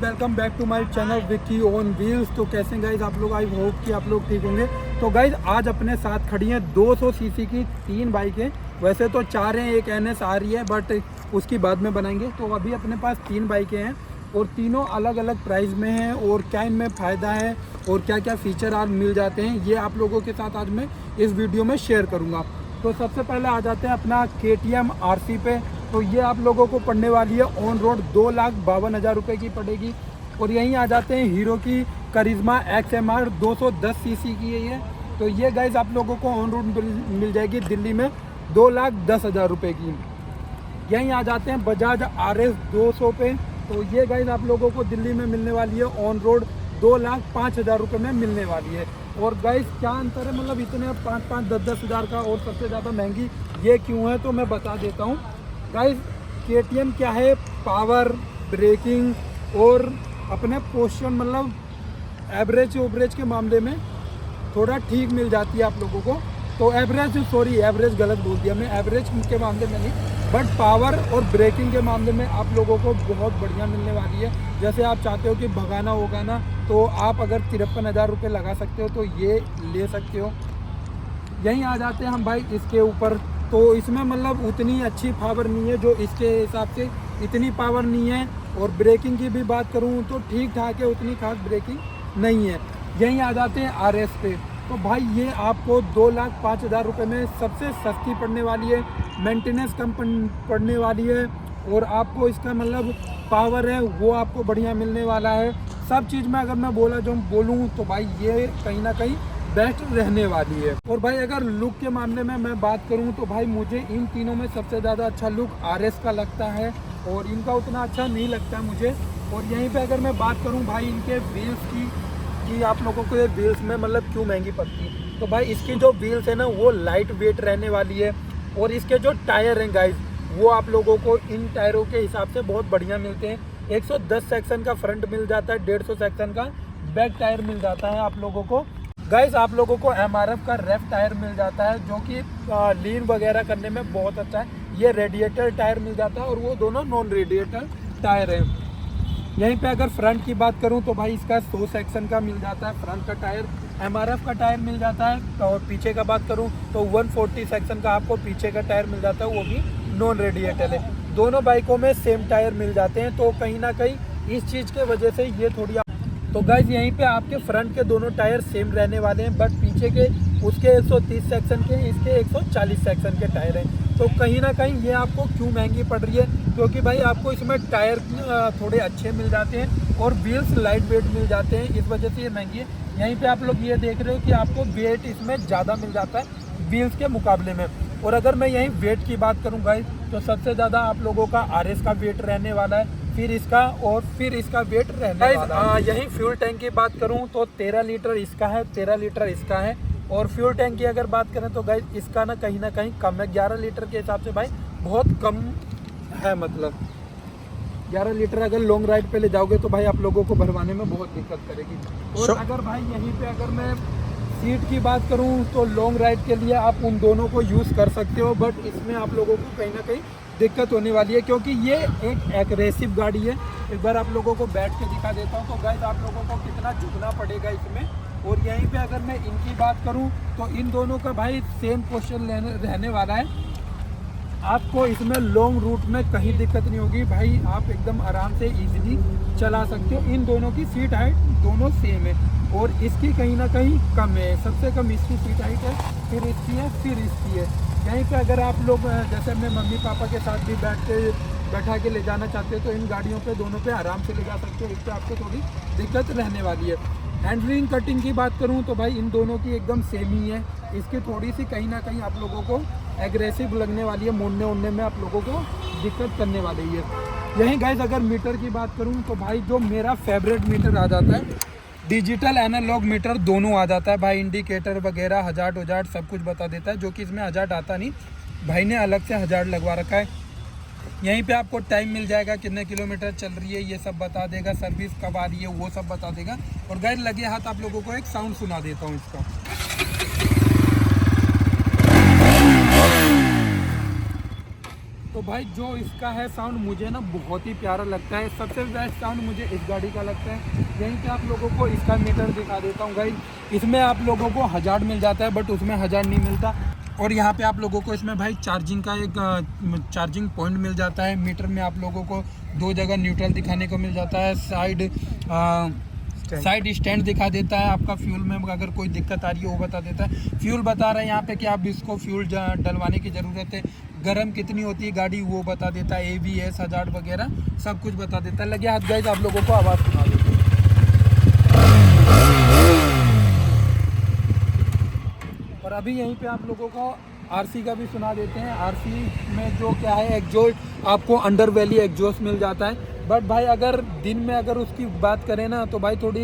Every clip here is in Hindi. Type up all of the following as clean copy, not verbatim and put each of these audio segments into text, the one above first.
Welcome back to my channel Vicky on wheels. तो कैसे हैं गाइज आप लोग? आई होप कि आप लोग ठीक होंगे। तो गाइज आज अपने साथ खड़ी हैं 200 सीसी की 3 बाइकें। वैसे तो 4 हैं, एक NS आ रही है बट उसकी बाद में बनाएंगे। तो अभी अपने पास 3 बाइकें हैं और तीनों अलग अलग प्राइस में हैं और क्या इनमें फ़ायदा है और क्या क्या फ़ीचर आज मिल जाते हैं ये आप लोगों के साथ आज मैं इस वीडियो में शेयर करूँगा। तो सबसे पहले आ जाते हैं अपना KTM RC पे। तो ये आप लोगों को पड़ने वाली है ऑन रोड 2,52,000 रुपये की पड़ेगी। और यहीं आ जाते हैं हीरो की करिश्मा XMR 210 सीसी की है ये। तो ये गाइज आप लोगों को ऑन रोड मिल जाएगी दिल्ली में 2,10,000 रुपये की। यहीं आ जाते हैं बजाज RS 200 पे। तो ये गाइज आप लोगों को दिल्ली में मिलने वाली है ऑन रोड 2,05,000 रुपये में मिलने वाली है। और गाइज क्या अंतर है, मतलब इतने 5-5, 10-10 हज़ार का और सबसे ज़्यादा महंगी ये क्यों है तो मैं बता देता हूँ। गाइज KTM क्या है, पावर, ब्रेकिंग और अपने पोस्चर मतलब एवरेज के मामले में थोड़ा ठीक मिल जाती है आप लोगों को। तो एवरेज गलत बोल दिया मैं, एवरेज के मामले में नहीं बट पावर और ब्रेकिंग के मामले में आप लोगों को बहुत बढ़िया मिलने वाली है। जैसे आप चाहते हो कि भगाना होगा ना तो आप अगर 53,000 रुपये लगा सकते हो तो ये ले सकते हो। यहीं आ जाते हैं हम भाई इसके ऊपर। तो इसमें मतलब उतनी अच्छी पावर नहीं है जो इसके हिसाब से इतनी पावर नहीं है। और ब्रेकिंग की भी बात करूं तो ठीक ठाक है, उतनी खास ब्रेकिंग नहीं है। यहीं आ जाते हैं RS पे। तो भाई ये आपको 2,05,000 रुपये में सबसे सस्ती पड़ने वाली है, मेंटेनेंस कम पड़ने वाली है और आपको इसका मतलब पावर है वो आपको बढ़िया मिलने वाला है। सब चीज़ में अगर मैं बोलूँ तो भाई ये कहीं ना कहीं बेस्ट रहने वाली है। और भाई अगर लुक के मामले में मैं बात करूं तो भाई मुझे इन तीनों में सबसे ज़्यादा अच्छा लुक RS का लगता है और इनका उतना अच्छा नहीं लगता मुझे। और यहीं पे अगर मैं बात करूं भाई इनके व्हील्स की कि आप लोगों को ये व्हील्स में मतलब क्यों महंगी पड़ती है, तो भाई इसकी जो व्हील्स है ना वो लाइट वेट रहने वाली है। और इसके जो टायर हैं गाइज वो आप लोगों को इन टायरों के हिसाब से बहुत बढ़िया मिलते हैं। 110 सेक्शन का फ्रंट मिल जाता है, 150 सेक्शन का बैक टायर मिल जाता है आप लोगों को। गाइज आप लोगों को MRF का रेफ टायर मिल जाता है जो कि लीन वगैरह करने में बहुत अच्छा है। ये रेडिएटर टायर मिल जाता है और वो दोनों नॉन रेडिएटर टायर हैं। यहीं पे अगर फ्रंट की बात करूं तो भाई इसका 100 सेक्शन का मिल जाता है फ्रंट का टायर, MRF का टायर मिल जाता है। और पीछे का बात करूं तो 140 सेक्शन का आपको पीछे का टायर मिल जाता है, वो भी नॉन रेडिएटर है। दोनों बाइकों में सेम टायर मिल जाते हैं तो कहीं ना कहीं इस चीज़ के वजह से ये थोड़ी। तो गाइज यहीं पे आपके फ्रंट के दोनों टायर सेम रहने वाले हैं बट पीछे के उसके 130 सेक्शन के, इसके 140 सेक्शन के टायर हैं। तो कहीं ना कहीं ये आपको क्यों महंगी पड़ रही है, क्योंकि भाई आपको इसमें टायर थोड़े अच्छे मिल जाते हैं और व्हील्स लाइट वेट मिल जाते हैं, इस वजह से ये महंगी है। यहीं पे आप लोग ये देख रहे हो कि आपको वेट इसमें ज़्यादा मिल जाता है व्हील्स के मुकाबले में। और अगर मैं यहीं वेट की बात करूँ गाइज तो सबसे ज़्यादा आप लोगों का RS का वेट रहने वाला है, फिर इसका वेट रहने वाला है। यहीं फ्यूल टैंक की बात करूं तो 13 लीटर इसका है, 13 लीटर इसका है। और फ्यूल टैंक की अगर बात करें तो गाइस इसका ना कहीं कम है, 11 लीटर के हिसाब से भाई बहुत कम है। मतलब 11 लीटर अगर लॉन्ग राइड पे ले जाओगे तो भाई आप लोगों को भरवाने में बहुत दिक्कत करेगी। और अगर भाई यहीं पे अगर मैं सीट की बात करूं तो लॉन्ग राइड के लिए आप उन दोनों को यूज़ कर सकते हो बट इसमें आप लोगों को कहीं ना कहीं दिक्कत होने वाली है क्योंकि ये एक एग्रेसिव गाड़ी है। एक बार आप लोगों को बैठ के दिखा देता हूँ तो गाइस आप लोगों को कितना झुकना पड़ेगा इसमें। और यहीं पे अगर मैं इनकी बात करूँ तो इन दोनों का भाई सेम क्वेश्चन रहने वाला है। आपको इसमें लॉन्ग रूट में कहीं दिक्कत नहीं होगी भाई, आप एकदम आराम से इजीली चला सकते हो। इन दोनों की सीट हाइट दोनों सेम है और इसकी कहीं ना कहीं कम है, सबसे कम इसकी सीट हाइट है, फिर इसकी है, फिर इसकी है। यहीं पे अगर आप लोग जैसे अपने मम्मी पापा के साथ भी बैठा के ले जाना चाहते हो तो इन गाड़ियों पे दोनों पे आराम से ले जा सकते हो, इस पर आपको थोड़ी दिक्कत रहने वाली है। हैंडलिंग कटिंग की बात करूं तो भाई इन दोनों की एकदम सेम ही है, इसकी थोड़ी सी कहीं ना कहीं आप लोगों को एग्रेसिव लगने वाली है, मोड़ने ओड़ने में आप लोगों को दिक्कत करने वाली है। यहीं गाइस अगर मीटर की बात करूँ तो भाई जो मेरा फेवरेट मीटर आ जाता है, डिजिटल एनालॉग मीटर दोनों आ जाता है भाई, इंडिकेटर वगैरह हजार्ड सब कुछ बता देता है, जो कि इसमें हजार्ड आता नहीं, भाई ने अलग से हजार्ड लगवा रखा है। यहीं पे आपको टाइम मिल जाएगा, कितने किलोमीटर चल रही है ये सब बता देगा, सर्विस कब आ रही है वो सब बता देगा। और गाइस लगे हाथ आप लोगों को एक साउंड सुना देता हूँ इसका। तो तो भाई जो इसका है साउंड मुझे ना बहुत ही प्यारा लगता है। सबसे बेस्ट साउंड मुझे इस गाड़ी का लगता है। यहीं पे आप लोगों को इसका मीटर दिखा देता हूँ गाइस। इसमें आप लोगों को 1000 मिल जाता है, बट उसमें 1000 नहीं मिलता। और यहाँ पे आप लोगों को इसमें भाई चार्जिंग का एक चार्जिंग पॉइंट मिल जाता है। मीटर में आप लोगों को 2 जगह न्यूट्रल दिखाने को मिल जाता है। साइड स्टैंड दिखा देता है। आपका फ्यूल में अगर कोई दिक्कत आ रही है वो बता देता है। फ्यूल बता रहा है यहाँ पे कि आप इसको फ्यूल डलवाने की ज़रूरत है, गर्म कितनी होती है गाड़ी वो बता देता है। ABS हज़ार्ड वगैरह सब कुछ बता देता है। लगे हाथ गाइस आप लोगों को आवाज़ सुना देते हैं। और अभी यहीं पे आप लोगों को RC का भी सुना देते हैं। RC में जो क्या है एग्जॉस्ट आपको अंडर वैली एग्जॉस्ट मिल जाता है। बट भाई अगर दिन में अगर उसकी बात करें ना तो भाई थोड़ी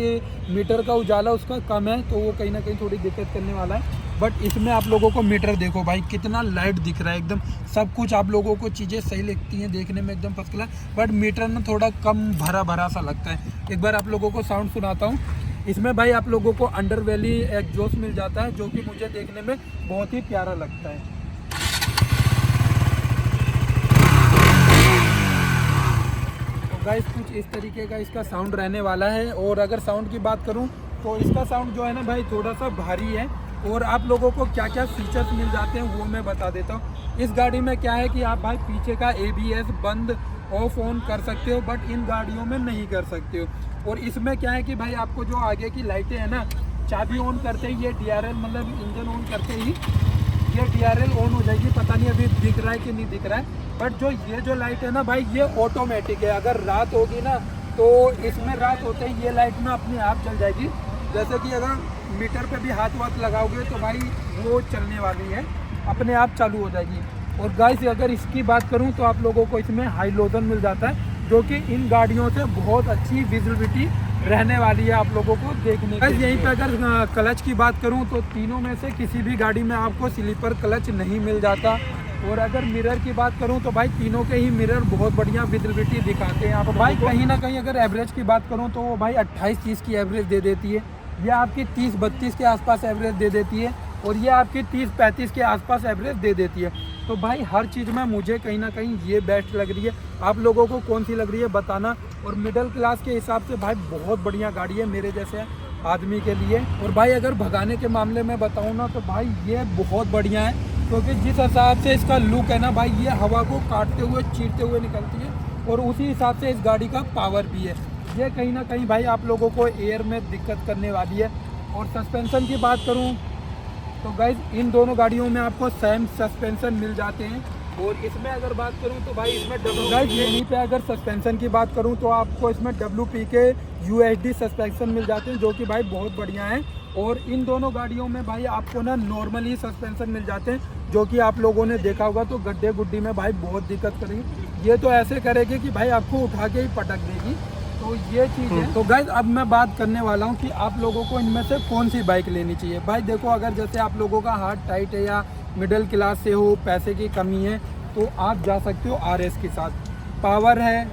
मीटर का उजाला उसका कम है, तो वो कहीं ना कहीं थोड़ी दिक्कत करने वाला है। बट इसमें आप लोगों को मीटर देखो भाई कितना लाइट दिख रहा है, एकदम सब कुछ आप लोगों को चीज़ें सही लगती हैं देखने में एकदम फर्स्ट क्लास। बट मीटर ना थोड़ा कम भरा भरा सा लगता है। एक बार आप लोगों को साउंड सुनाता हूँ। इसमें भाई आप लोगों को अंडर वैली एग्जॉस्ट मिल जाता है, जो कि मुझे देखने में बहुत ही प्यारा लगता है। तो गाइस कुछ इस तरीके का इसका साउंड रहने वाला है। और अगर साउंड की बात करूं तो इसका साउंड जो है ना भाई थोड़ा सा भारी है। और आप लोगों को क्या क्या फीचर्स मिल जाते हैं वो मैं बता देता हूँ। इस गाड़ी में क्या है कि आप भाई पीछे का ABS बंद ऑफ ऑन कर सकते हो, बट इन गाड़ियों में नहीं कर सकते हो। और इसमें क्या है कि भाई आपको जो आगे की लाइटें हैं ना, चाबी ऑन करते ही ये DRL मतलब इंजन ऑन करते ही ये DRL ऑन हो जाएगी। पता नहीं अभी दिख रहा है कि नहीं दिख रहा है, बट जो ये जो लाइट है ना भाई ये ऑटोमेटिक है। अगर रात होगी ना तो इसमें रात होते ही ये लाइट ना अपने आप जल जाएगी। जैसे कि अगर मीटर पे भी हाथ वाथ लगाओगे तो भाई वो चलने वाली है, अपने आप चालू हो जाएगी। और गाइस अगर इसकी बात करूं तो आप लोगों को इसमें हाइलोजन मिल जाता है, जो कि इन गाड़ियों से बहुत अच्छी विजिबिलिटी रहने वाली है आप लोगों को देखने के। यहीं पे अगर क्लच की बात करूं तो तीनों में से किसी भी गाड़ी में आपको स्लीपर क्लच नहीं मिल जाता। और अगर मिरर की बात करूं तो भाई तीनों के ही मिरर बहुत बढ़िया विजिबिलिटी दिखाते हैं आप भाई। कहीं ना कहीं अगर एवरेज की बात करूं तो वो भाई 28-30 की एवरेज दे देती है। ये आपकी 30-32 के आसपास एवरेज दे देती है, और ये आपकी 30-35 के आसपास एवरेज दे देती है। तो भाई हर चीज़ में मुझे कहीं ना कहीं ये बेस्ट लग रही है। आप लोगों को कौन सी लग रही है बताना। और मिडिल क्लास के हिसाब से भाई बहुत बढ़िया गाड़ी है मेरे जैसे आदमी के लिए। और भाई अगर भगाने के मामले में बताऊँ ना तो भाई ये बहुत बढ़िया है, क्योंकि जिस हिसाब से इसका लुक है ना भाई ये हवा को काटते हुए चीरते हुए निकलती है। और उसी हिसाब से इस गाड़ी का पावर भी है। ये कहीं ना कहीं भाई आप लोगों को एयर में दिक्कत करने वाली है। और सस्पेंशन की बात करूं तो गाइज इन दोनों गाड़ियों में आपको सेम सस्पेंशन मिल जाते हैं। और इसमें अगर बात करूं तो भाई इसमें गाइज यहीं पे अगर सस्पेंशन की बात करूं तो आपको इसमें WP के UHD सस्पेंशन मिल जाते हैं, जो कि भाई बहुत बढ़िया है। और इन दोनों गाड़ियों में भाई आपको ना नॉर्मली सस्पेंशन मिल जाते हैं, जो कि आप लोगों ने देखा होगा तो गड्ढे गुड्डी में भाई बहुत दिक्कत करेगी। ये तो ऐसे करेगी कि भाई आपको उठा के ही पटक देगी। तो ये चीज़ है। तो गाइज अब मैं बात करने वाला हूँ कि आप लोगों को इनमें से कौन सी बाइक लेनी चाहिए। भाई देखो अगर जैसे आप लोगों का हार्ट टाइट है या मिडिल क्लास से हो, पैसे की कमी है, तो आप जा सकते हो RS के साथ। पावर है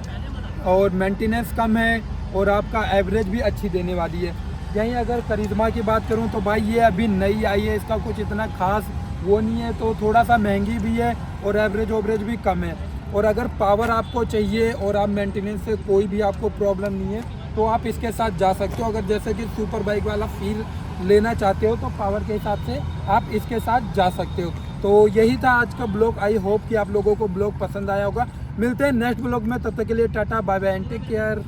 और मेंटेनेंस कम है और आपका एवरेज भी अच्छी देने वाली है। यहीं अगर करिश्मा की बात करूँ तो भाई ये अभी नई आई है, इसका कुछ इतना खास वो नहीं है, तो थोड़ा सा महंगी भी है और एवरेज भी कम है। और अगर पावर आपको चाहिए और आप मेंटेनेंस से कोई भी आपको प्रॉब्लम नहीं है तो आप इसके साथ जा सकते हो। अगर जैसे कि सुपर बाइक वाला फील लेना चाहते हो तो पावर के हिसाब से आप इसके साथ जा सकते हो। तो यही था आज का ब्लॉग। आई होप कि आप लोगों को ब्लॉग पसंद आया होगा। मिलते हैं नेक्स्ट ब्लॉग में, तब तक के लिए tata bye bye and take care.